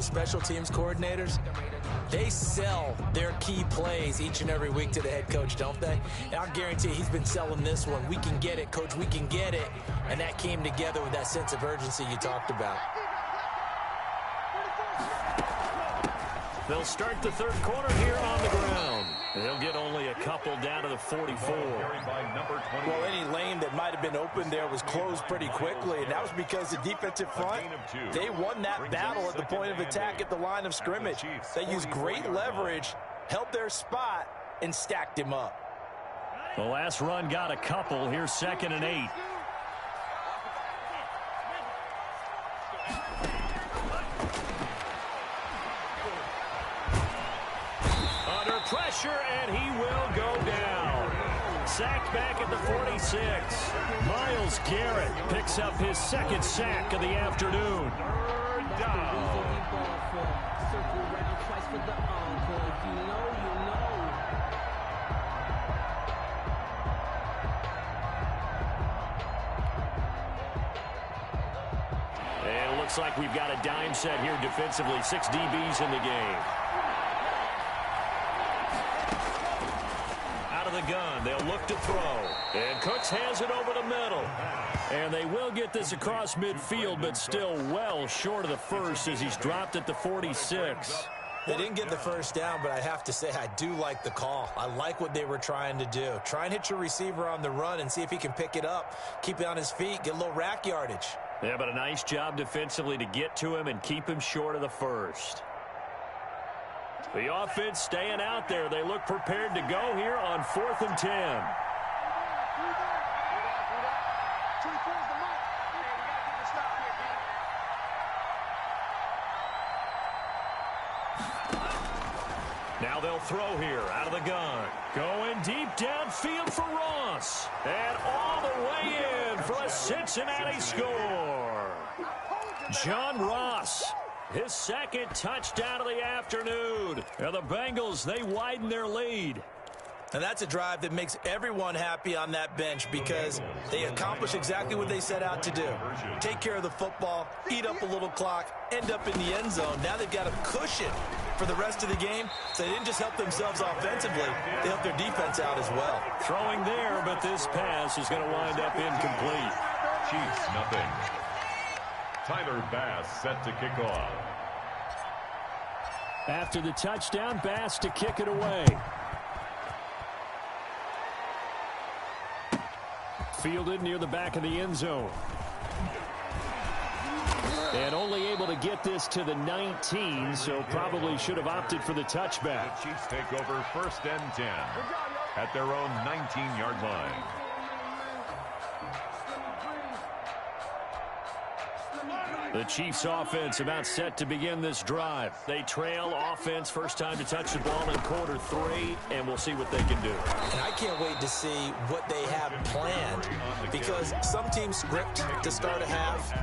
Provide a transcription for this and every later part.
the special teams coordinators, they sell their key plays each and every week to the head coach, don't they? And I'll guarantee he's been selling this one. We can get it, coach, we can get it. And that came together with that sense of urgency you talked about. They'll start the third quarter here on the ground. They'll get only a couple down to the 44. Well, any lane that might have been open there was closed pretty quickly, and that was because the defensive front, they won that battle at the point of attack at the line of scrimmage. They used great leverage, held their spot, and stacked him up. The last run got a couple. Here's 2nd and 8. Pressure, and he will go down. Sacked back at the 46. Myles Garrett picks up his 2nd sack of the afternoon. Third down. And it looks like we've got a dime set here defensively. 6 DBs in the game. The gun. They'll look to throw. And Cooks has it over the middle. And they will get this across midfield, but still well short of the first as he's dropped at the 46. They didn't get the first down, but I have to say I do like the call. I like what they were trying to do. Try and hit your receiver on the run and see if he can pick it up. Keep it on his feet. Get a little rack yardage. Yeah, but a nice job defensively to get to him and keep him short of the first. The offense staying out there. They look prepared to go here on 4th and 10. Now they'll throw here out of the gun. Going deep downfield for Ross. And all the way in for a Cincinnati score. John Ross. His 2nd touchdown of the afternoon. And the Bengals, they widen their lead. And that's a drive that makes everyone happy on that bench because they accomplish exactly what they set out to do. Take care of the football, eat up a little clock, end up in the end zone. Now they've got a cushion for the rest of the game. So they didn't just help themselves offensively, they helped their defense out as well. Throwing there, but this pass is going to wind up incomplete. Chiefs, nothing. Tyler Bass set to kick off. After the touchdown, Bass to kick it away. Fielded near the back of the end zone. And only able to get this to the 19, so probably should have opted for the touchback. The Chiefs take over 1st and 10 at their own 19-yard line. The Chiefs offense about set to begin this drive. They trail offense, first time to touch the ball in quarter 3, and we'll see what they can do. And I can't wait to see what they have planned because some teams script to start a half.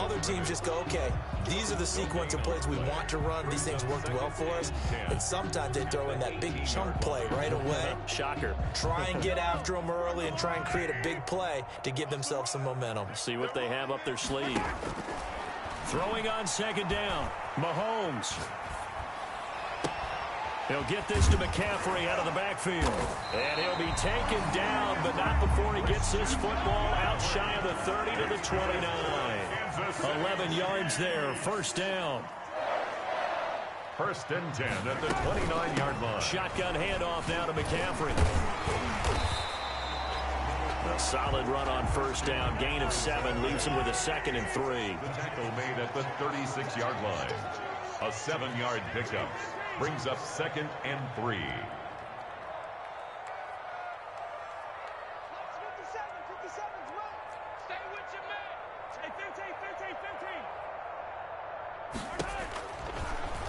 Other teams just go, okay, these are the sequence of plays we want to run. These things worked well for us. And sometimes they throw in that big chunk play right away. Shocker. Try and get after them early and try and create a big play to give themselves some momentum. See what they have up their sleeve. Throwing on 2nd down. Mahomes. He'll get this to McCaffrey out of the backfield. And he'll be taken down, but not before he gets this football out shy of the 30 to the 29. 11 yards there, 1st down. 1st and 10 at the 29-yard line. Shotgun handoff now to McCaffrey. A solid run on 1st down. Gain of 7 leaves him with a 2nd and 3. The tackle made at the 36-yard line. A 7-yard pickup brings up 2nd and 3.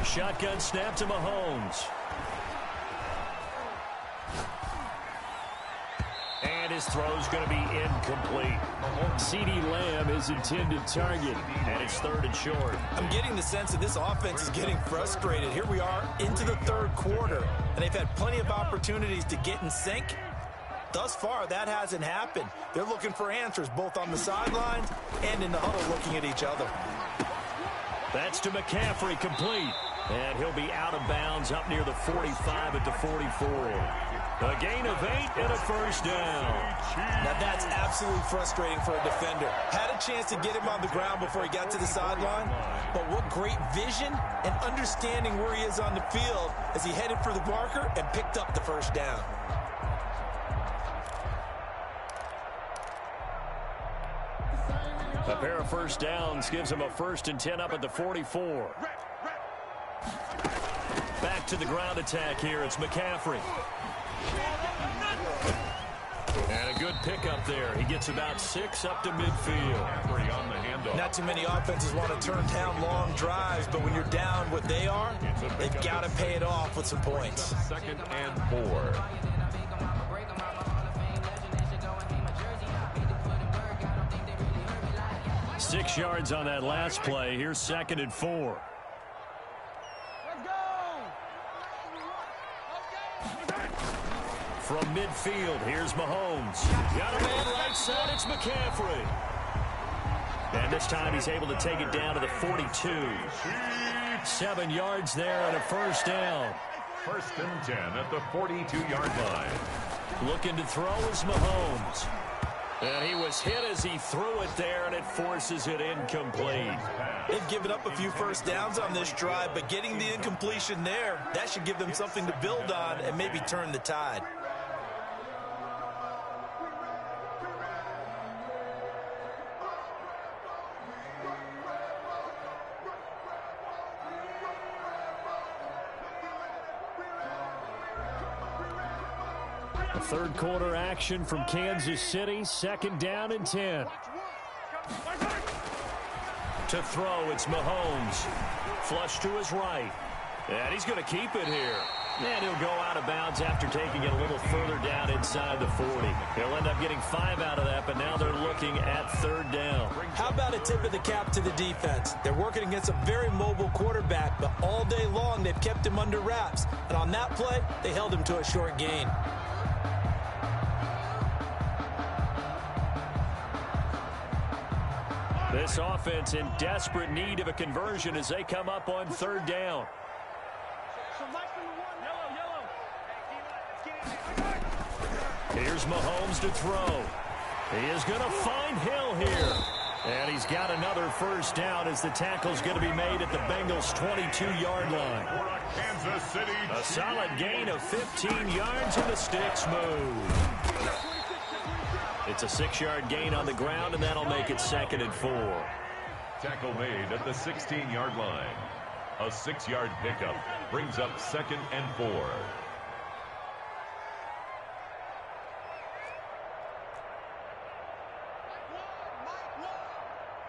Shotgun snap to Mahomes. And his throw's going to be incomplete. CeeDee Lamb is intended target, and it's 3rd and short. I'm getting the sense that this offense is getting frustrated. Here we are into the 3rd quarter, and they've had plenty of opportunities to get in sync. Thus far, that hasn't happened. They're looking for answers both on the sidelines and in the huddle looking at each other. That's to McCaffrey, complete. And he'll be out of bounds up near the 45 at the 44. A gain of 8 and a first down. Now that's absolutely frustrating for a defender. Had a chance to get him on the ground before he got to the sideline, but what great vision and understanding where he is on the field as he headed for the marker and picked up the first down. A pair of first downs gives him a 1st and 10 up at the 44. Back to the ground attack here. It's McCaffrey. And a good pickup there. He gets about 6 up to midfield. Not too many offenses want to turn down long drives, but when you're down what they are, they've got to pay it off with some points. 2nd and 4. Six yards on that last play. Here's 2nd and 4. From midfield, here's Mahomes. Got a man right side, it's McCaffrey. And this time he's able to take it down to the 42. 7 yards there and a first down. 1st and 10 at the 42-yard line. Looking to throw is Mahomes. And he was hit as he threw it there, and it forces it incomplete. They've given up a few first downs on this drive, but getting the incompletion there, that should give them something to build on and maybe turn the tide. Third quarter action from Kansas City. 2nd down and 10. To throw, it's Mahomes. Flush to his right. And he's going to keep it here. And he'll go out of bounds after taking it a little further down inside the 40. He'll end up getting 5 out of that, but now they're looking at 3rd down. How about a tip of the cap to the defense? They're working against a very mobile quarterback, but all day long they've kept him under wraps. And on that play, they held him to a short gain. This offense in desperate need of a conversion as they come up on 3rd down. Here's Mahomes to throw. He is going to find Hill here. And he's got another first down as the tackle's going to be made at the Bengals' 22-yard line. A solid gain of 15 yards and the sticks move. It's a 6-yard gain on the ground, and that'll make it 2nd and 4. Tackle made at the 16-yard line. A 6-yard pickup brings up 2nd and 4.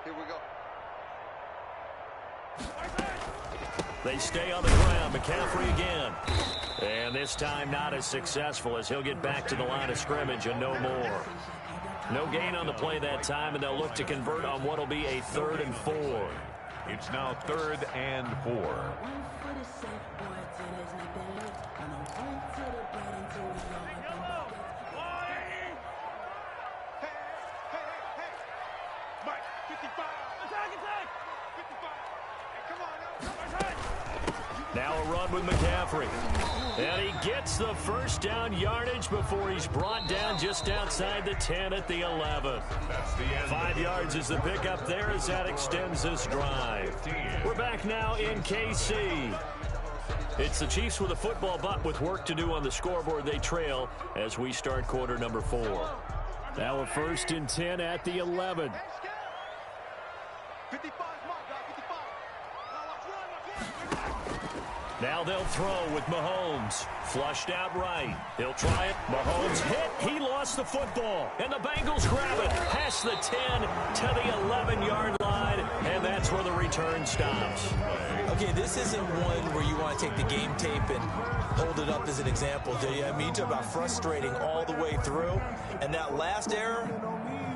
Here we go. They stay on the ground. McCaffrey again. And this time not as successful as he'll get back to the line of scrimmage and no more. No gain on the play that time, and they'll look to convert on what will be a 3rd and 4. It's now 3rd and 4. Now a run with McCaffrey. And he gets the first down yardage before he's brought down just outside the 10 at the 11. 5 yards is the pickup there as that extends this drive. We're back now in KC. It's the Chiefs with a football, but with work to do on the scoreboard. They trail as we start quarter number 4. Now a 1st and 10 at the 11. Now they'll throw with Mahomes. Flushed out right. He'll try it. Mahomes hit. He lost the football. And the Bengals grab it. Past the 10 to the 11-yard line. And that's where the return stops. Okay, this isn't one where you want to take the game tape and hold it up as an example, do you? I mean, you talk about frustrating all the way through. And that last error,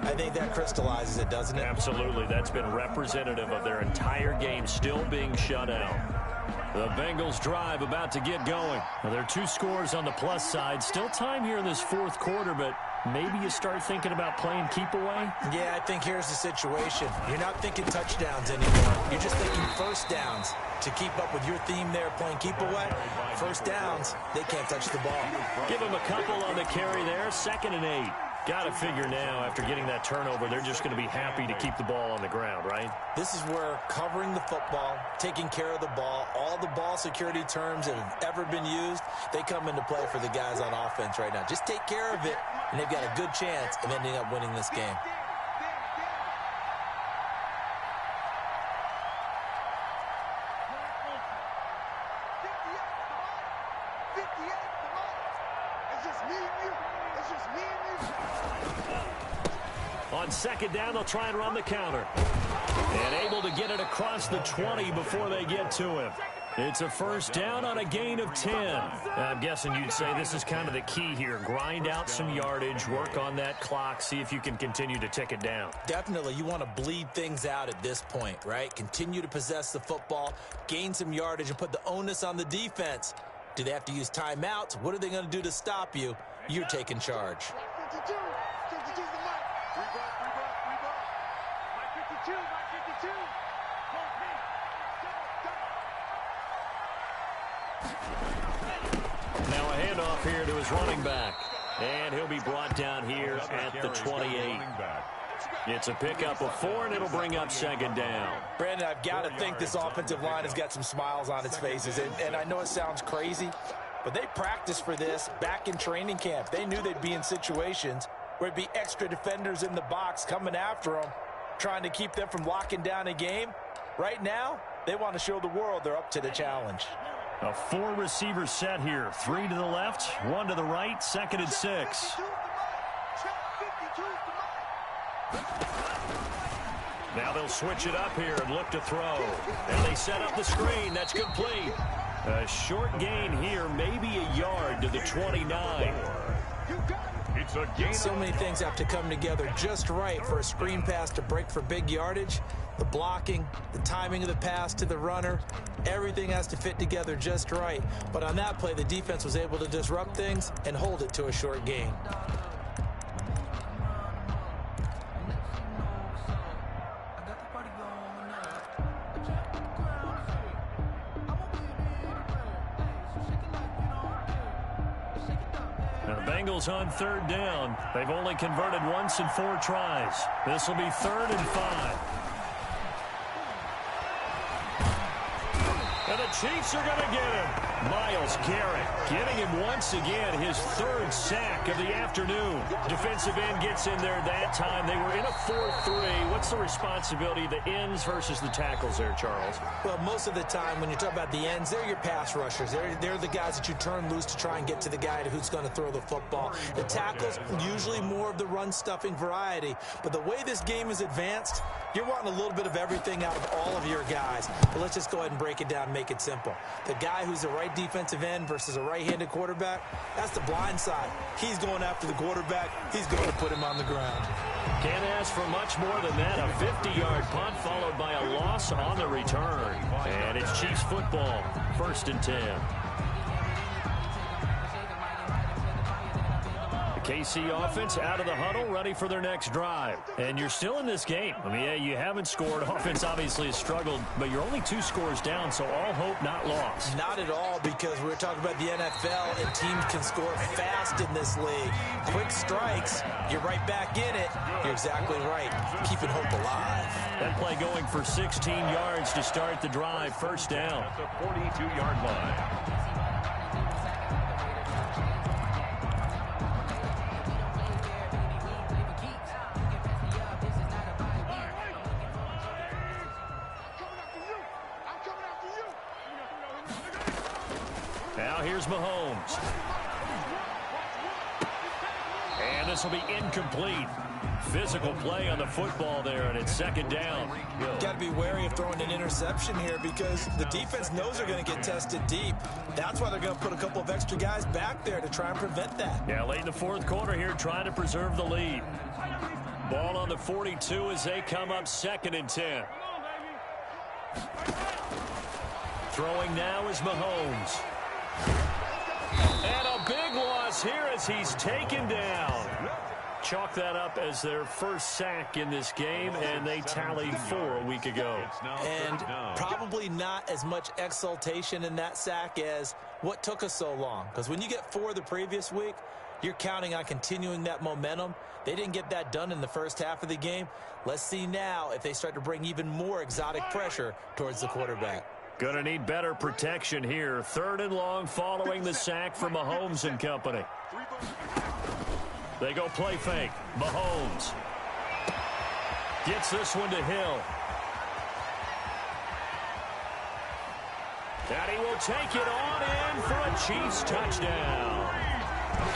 I think that crystallizes it, doesn't it? Absolutely. That's been representative of their entire game still being shut out. The Bengals drive about to get going. Well, there are 2 scores on the plus side. Still time here in this 4th quarter, but maybe you start thinking about playing keep away? Yeah, I think here's the situation. You're not thinking touchdowns anymore. You're just thinking first downs. To keep up with your theme there, playing keep away, first downs, they can't touch the ball. Give them a couple on the carry there, 2nd and 8. Got to figure now, after getting that turnover, they're just going to be happy to keep the ball on the ground, right? This is where covering the football, taking care of the ball, all the ball security terms that have ever been used, they come into play for the guys on offense right now. Just take care of it, and they've got a good chance of ending up winning this game. On 2nd down, they'll try and run the counter. And able to get it across the 20 before they get to him. It's a first down on a gain of 10. I'm guessing you'd say this is kind of the key here. Grind out some yardage, work on that clock, see if you can continue to tick it down. Definitely, you want to bleed things out at this point, right? Continue to possess the football, gain some yardage, and put the onus on the defense. Do they have to use timeouts? What are they going to do to stop you? You're taking charge. Now a handoff here to his running back. And he'll be brought down here at the 28. It's a pickup of 4, and it'll bring up 2nd down. Brandon, I've got to think this offensive line has got some smiles on its faces. And I know it sounds crazy, but they practiced for this back in training camp. They knew they'd be in situations where it'd be extra defenders in the box coming after them, trying to keep them from locking down a game. Right now, they want to show the world they're up to the challenge. A 4-receiver set here. 3 to the left, 1 to the right, 2nd and 6. Now they'll switch it up here and look to throw. And they set up the screen. That's complete. A short gain here, maybe a yard to the 29. So many things have to come together just right for a screen pass to break for big yardage. The blocking, the timing of the pass to the runner, everything has to fit together just right. But on that play, the defense was able to disrupt things and hold it to a short gain. Bengals on 3rd down. They've only converted once in 4 tries. This will be 3rd and 5. And the Chiefs are going to get him. Myles Garrett getting him once again, his 3rd sack of the afternoon. Defensive end gets in there that time. They were in a 4-3. What's the responsibility of the ends versus the tackles there, Charles? Well, most of the time when you talk about the ends, they're your pass rushers. They're the guys that you turn loose to try and get to the guy who's going to throw the football. The tackles, usually more of the run-stuffing variety. But the way this game is advanced, you're wanting a little bit of everything out of all of your guys. But let's just go ahead and break it down and make it simple. The guy who's the right defensive end versus a right-handed quarterback, that's the blind side. He's going after the quarterback. He's going to put him on the ground. Can't ask for much more than that. A 50-yard punt followed by a loss on the return. And it's Chiefs football, 1st and 10. KC offense out of the huddle, ready for their next drive. And you're still in this game. I mean, yeah, you haven't scored. Offense obviously has struggled, but you're only 2 scores down, so all hope not lost. Not at all, because we're talking about the NFL, and teams can score fast in this league. Quick strikes, you're right back in it. You're exactly right. Keeping hope alive. That play going for 16 yards to start the drive. 1st down. At the 42-yard line. Now here's Mahomes. And this will be incomplete. Physical play on the football there, and it's 2nd down. Got to be wary of throwing an interception here because the defense knows they're going to get tested deep. That's why they're going to put a couple of extra guys back there to try and prevent that. Yeah, late in the 4th quarter here, trying to preserve the lead. Ball on the 42 as they come up 2nd and 10. Throwing now is Mahomes. And a big loss here as he's taken down. chalk that up as their first sack in this game, and they tallied 4 a week ago. And probably not as much exultation in that sack as what took us so long. Because when you get 4 the previous week, you're counting on continuing that momentum. They didn't get that done in the first half of the game. Let's see now if they start to bring even more exotic pressure towards the quarterback. Going to need better protection here. 3rd and long following the sack from Mahomes and company. They go play fake. Mahomes gets this one to Hill. And he will take it on in for a Chiefs touchdown.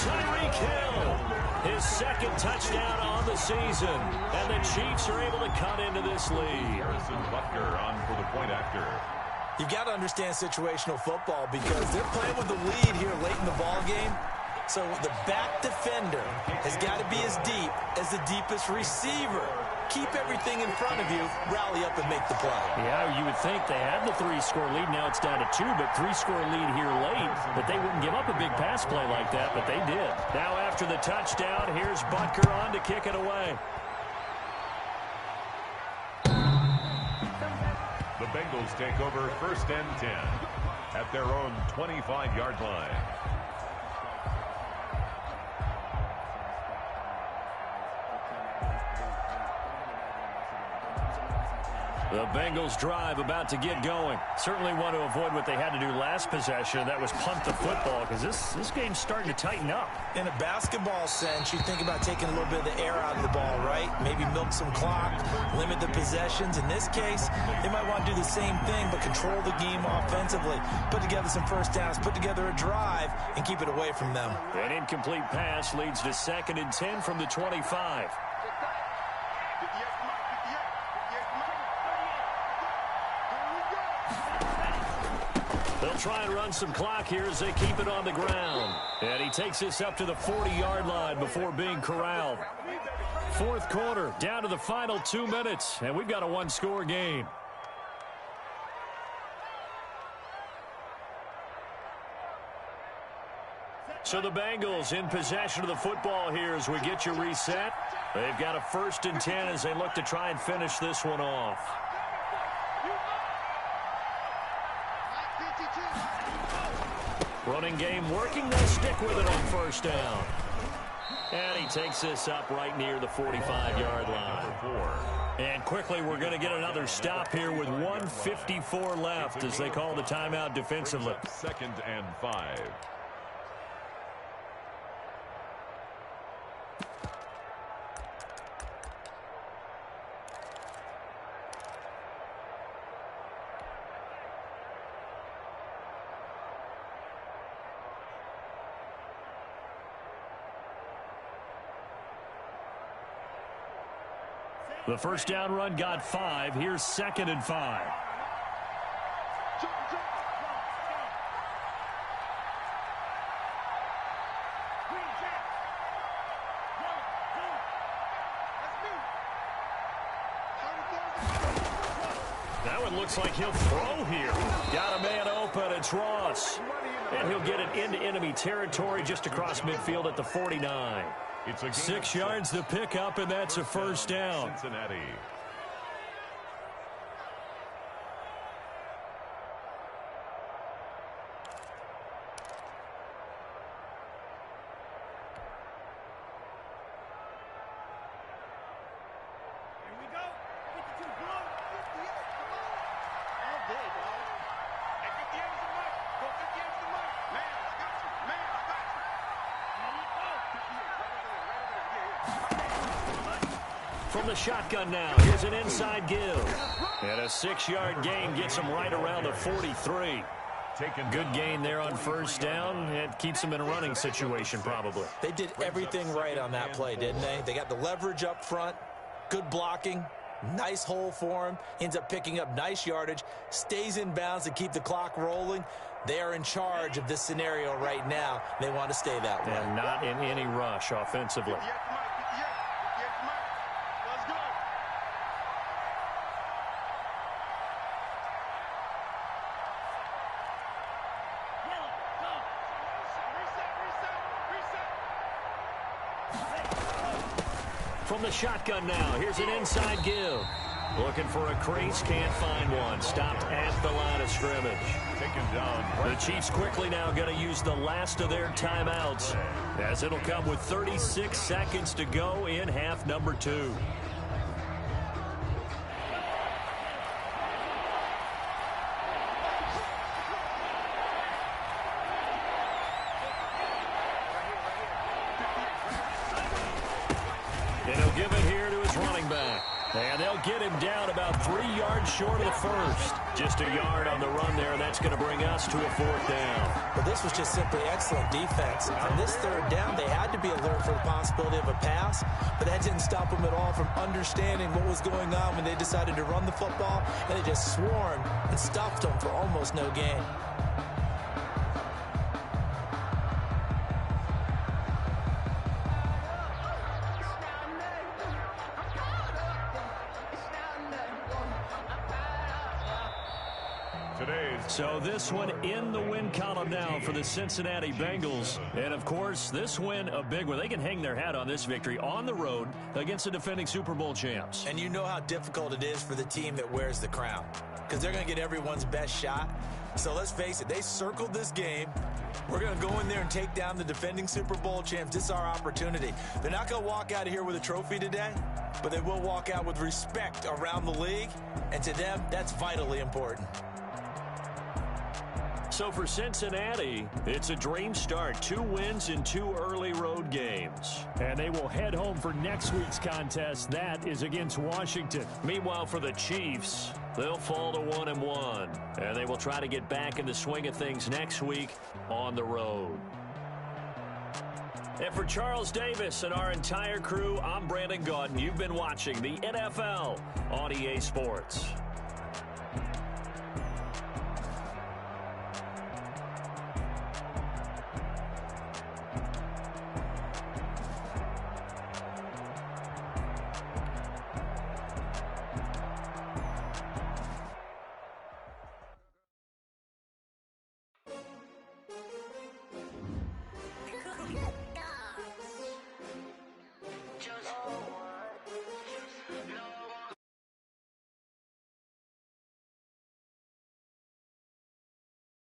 Tyreek Hill, his 2nd touchdown on the season. And the Chiefs are able to cut into this lead. Harrison Butker on for the point after. You've got to understand situational football because they're playing with the lead here late in the ball game. So the back defender has got to be as deep as the deepest receiver. Keep everything in front of you, rally up and make the play. Yeah, you would think they had the 3-score lead. Now it's down to 2, but 3-score lead here late. But they wouldn't give up a big pass play like that, but they did. Now after the touchdown, here's Butker on to kick it away. The Bengals take over 1st and 10 at their own 25-yard line. The Bengals drive about to get going. Certainly want to avoid what they had to do last possession. That was punt the football because this game's starting to tighten up. In a basketball sense, you think about taking a little bit of the air out of the ball, right? Maybe milk some clock, limit the possessions. In this case, they might want to do the same thing but control the game offensively. Put together some first downs, put together a drive, and keep it away from them. An incomplete pass leads to 2nd and 10 from the 25. They'll try and run some clock here as they keep it on the ground. And he takes this up to the 40-yard line before being corralled. 4th quarter, down to the final 2 minutes, and we've got a 1-score game. So the Bengals in possession of the football here as we get you reset. They've got a 1st and 10 as they look to try and finish this one off. Running game working. They'll stick with it on 1st down. And he takes this up right near the 45-yard line. And quickly we're going to get another stop here with 1:54 left as they call the timeout defensively. 2nd and 5. The 1st down run got 5. Here's 2nd and 5. That one looks like he'll throw here. Got a man open. It's Ross. And he'll get it into enemy territory just across midfield at the 49. It's a 6 yards to pick up, and that's a 1st down. Cincinnati. From the shotgun now, here's an inside give. And a 6-yard gain gets him right around the 43. Good gain there on 1st down. It keeps him in a running situation probably. They did everything right on that play, didn't they? They got the leverage up front, good blocking, nice hole for him, ends up picking up nice yardage, stays in bounds to keep the clock rolling. They are in charge of this scenario right now. They want to stay that way. And not in any rush offensively. from the shotgun now. Here's an inside give. Looking for a crease, can't find one. Stopped at the line of scrimmage. Taken down. The Chiefs quickly now going to use the last of their timeouts, as it'll come with 36 seconds to go in half number 2. And he'll give it here to his running back. And they'll get him down about 3 yards short of the first. Just a yard on the run there, and that's going to bring us to a 4th down. Well, this was just simply excellent defense. On this 3rd down, they had to be alert for the possibility of a pass, but that didn't stop them at all from understanding what was going on when they decided to run the football, and they just swarmed and stuffed them for almost no gain. So this one in the win column now for the Cincinnati Bengals. And, of course, this win a big one. They can hang their hat on this victory on the road against the defending Super Bowl champs. And you know how difficult it is for the team that wears the crown, because they're going to get everyone's best shot. So let's face it, they circled this game. We're going to go in there and take down the defending Super Bowl champs. This is our opportunity. They're not going to walk out of here with a trophy today, but they will walk out with respect around the league. And to them, that's vitally important. So for Cincinnati, it's a dream start. 2 wins in 2 early road games. And they will head home for next week's contest. That is against Washington. Meanwhile, for the Chiefs, they'll fall to 1-1. And they will try to get back in the swing of things next week on the road. And for Charles Davis and our entire crew, I'm Brandon Gaudin. You've been watching the NFL on EA Sports.